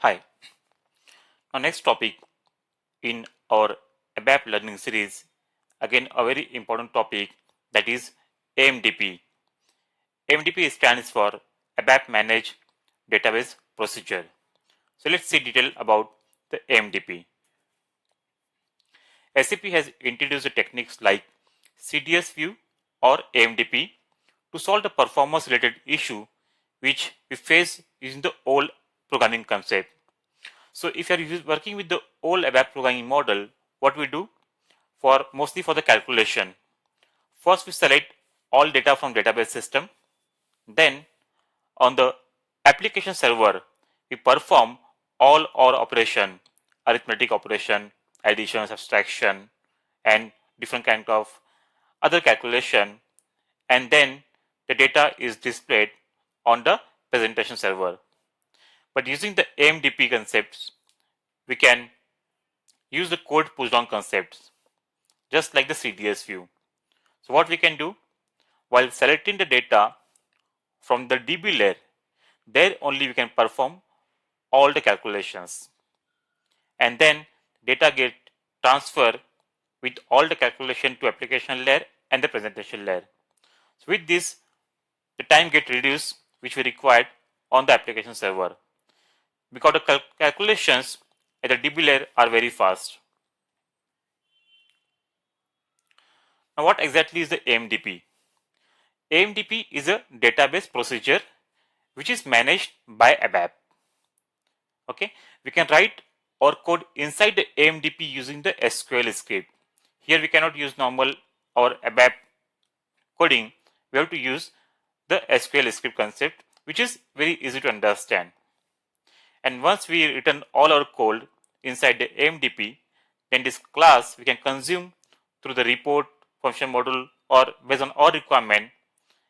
Hi. Now next topic in our ABAP learning series, again a very important topic, that is AMDP. AMDP stands for ABAP Managed Database Procedure. So let's see detail about the AMDP. SAP has introduced techniques like CDS view or AMDP to solve the performance related issue which we face using the old programming concept. So if you are working with the old ABAP programming model, what we do mostly for the calculation. First we select all data from database system. Then on the application server, we perform all our operation, arithmetic operation, addition, subtraction, and different kind of other calculation. And then the data is displayed on the presentation server. But using the AMDP concepts, we can use the code push down concepts, just like the CDS view. So what we can do, while selecting the data from the DB layer, there only we can perform all the calculations. And then data get transferred with all the calculation to application layer and the presentation layer. So with this, the time get reduced which we required on the application server, because the calculations at the DB layer are very fast. Now what exactly is the AMDP? AMDP is a database procedure which is managed by ABAP. Okay, we can write our code inside the AMDP using the SQL script. Here we cannot use normal or ABAP coding. We have to use the SQL script concept, which is very easy to understand. And once we return all our code inside the AMDP, then this class we can consume through the report function module, or based on our requirement,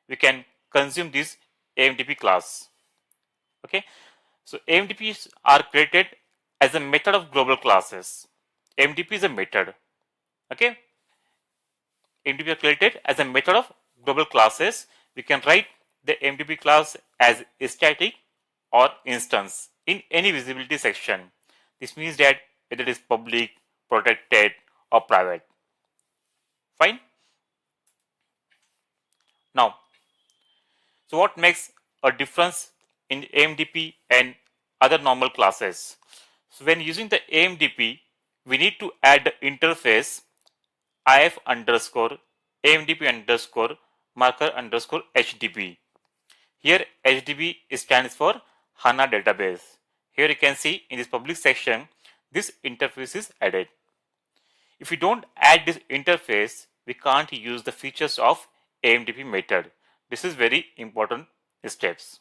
we can consume this AMDP class. Okay, so AMDPs are created as a method of global classes. AMDP is a method. Okay, AMDP are created as a method of global classes. We can write the AMDP class as static or instance in any visibility section. This means that whether it is public, protected, or private. Fine. Now, so what makes a difference in AMDP and other normal classes? So when using the AMDP, we need to add the interface if underscore AMDP underscore marker underscore HDB. Here HDB stands for HANA database. Here you can see in this public section, this interface is added. If we don't add this interface, we can't use the features of AMDP method. This is very important steps.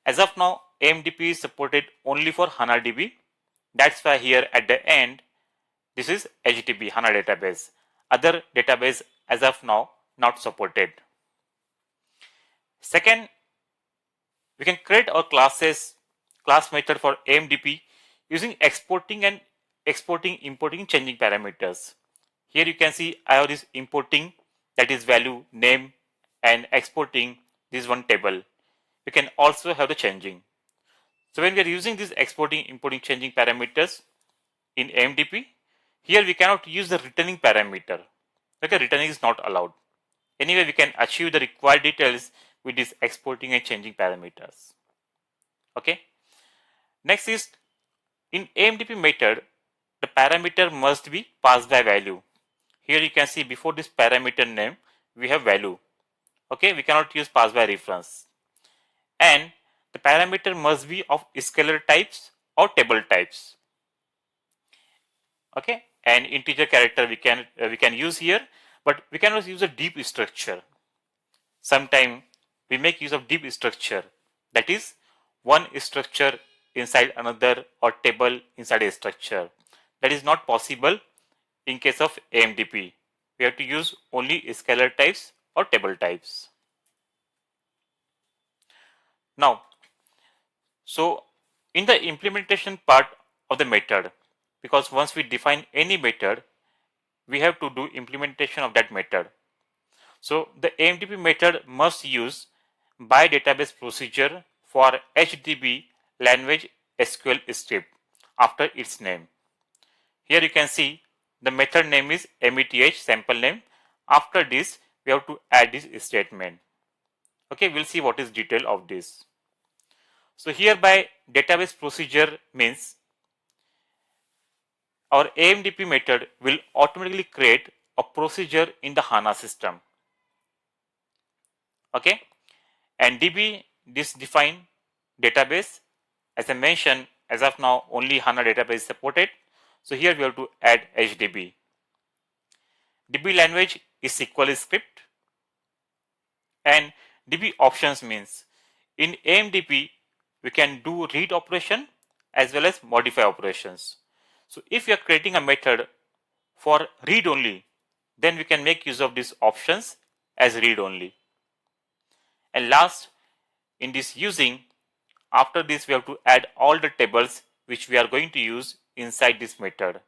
As of now, AMDP is supported only for HANA DB. That's why here at the end, this is HDB, HANA database. Other database as of now not supported. Second, we can create our class method for AMDP using exporting, importing, changing parameters. Here you can see I have this importing, that is value, name, and exporting this one table. We can also have the changing. So when we are using this exporting, importing, changing parameters in AMDP, here we cannot use the returning parameter. Okay, returning is not allowed. Anyway, we can achieve the required details with this exporting and changing parameters. Okay. Next is, in AMDP method, the parameter must be passed by value. Here you can see before this parameter name, we have value. Okay, we cannot use pass by reference. And the parameter must be of scalar types or table types. Okay, and integer character we can use here, but we cannot use a deep structure. Sometimes we make use of deep structure, that is one structure inside another or table inside a structure. That is not possible in case of AMDP. We have to use only scalar types or table types. Now, so in the implementation part of the method, because once we define any method, we have to do implementation of that method. So the AMDP method must use by database procedure for HDB language SQL script after its name. Here you can see the method name is meth sample name. After this, we have to add this statement. Okay, we'll see what is detail of this. So here by database procedure means our AMDP method will automatically create a procedure in the HANA system. Okay, and DB, this define database. As I mentioned, as of now only HANA database is supported. So here we have to add HDB. DB language is SQL script, and DB options means in AMDP we can do read operation as well as modify operations. So if you are creating a method for read only, then we can make use of these options as read only. And last, in this using, after this we have to add all the tables which we are going to use inside this method.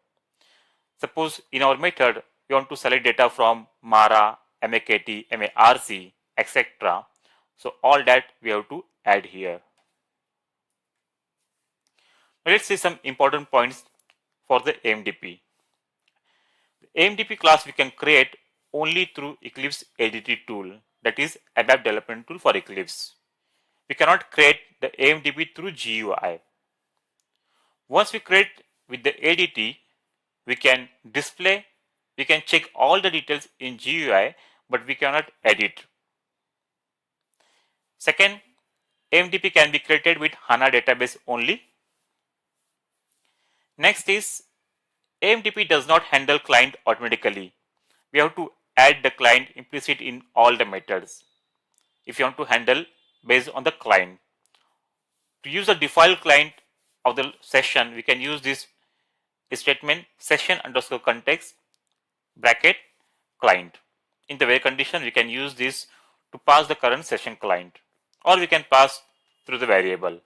Suppose in our method we want to select data from MARA, MAKT, MARC, etc. So all that we have to add here. Now let's see some important points for the AMDP. The AMDP class we can create only through Eclipse ADT tool, that is ABAP development tool for Eclipse. We cannot create the AMDP through GUI. Once we create with the ADT, we can display, we can check all the details in GUI, but we cannot edit. Second, AMDP can be created with HANA database only. Next is AMDP does not handle client automatically. We have to add the client implicit in all the methods if you want to handle based on the client. To use the default client of the session, we can use this statement session underscore context bracket client. In the where condition, we can use this to pass the current session client, or we can pass through the variable.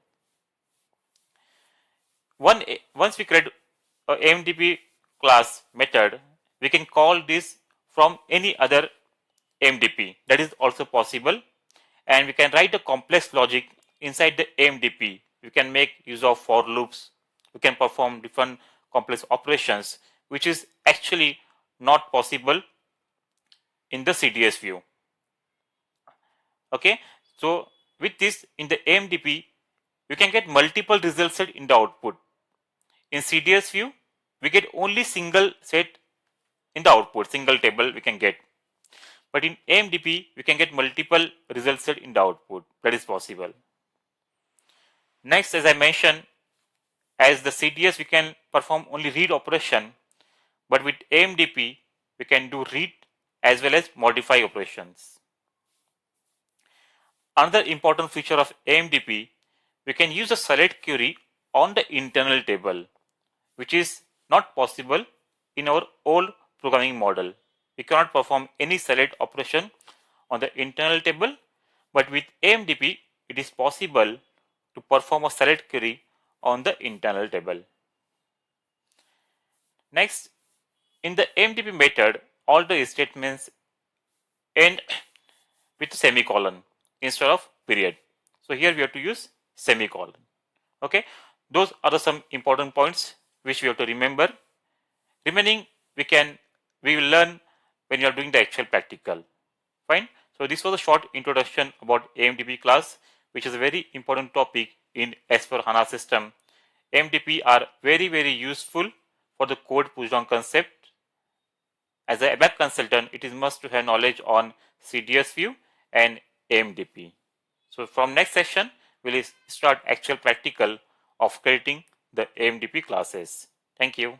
Once we create a AMDP class method, we can call this from any other AMDP. That is also possible, and we can write a complex logic inside the AMDP. We can make use of for loops. We can perform different complex operations, which is actually not possible in the CDS view. Okay, so with this in the AMDP, we can get multiple results set in the output. In CDS view, we get only single set in the output, single table we can get. But in AMDP, we can get multiple results set in the output. That is possible. Next, as I mentioned, as the CDS, we can perform only read operation, but with AMDP, we can do read as well as modify operations. Another important feature of AMDP, we can use a select query on the internal table, which is not possible in our old programming model. We cannot perform any select operation on the internal table, but with AMDP, it is possible to perform a select query on the internal table. Next, in the AMDP method, all the statements end with semicolon instead of period. So here we have to use semicolon. Okay, those are some important points which we have to remember. Remaining we will learn when you are doing the actual practical. Fine. So this was a short introduction about AMDP class, which is a very important topic in S4HANA system. AMDP are very useful for the code push down concept. As a ABAP consultant, it is must to have knowledge on CDS view and AMDP. So from next session, we will start actual practical of creating the AMDP classes. Thank you.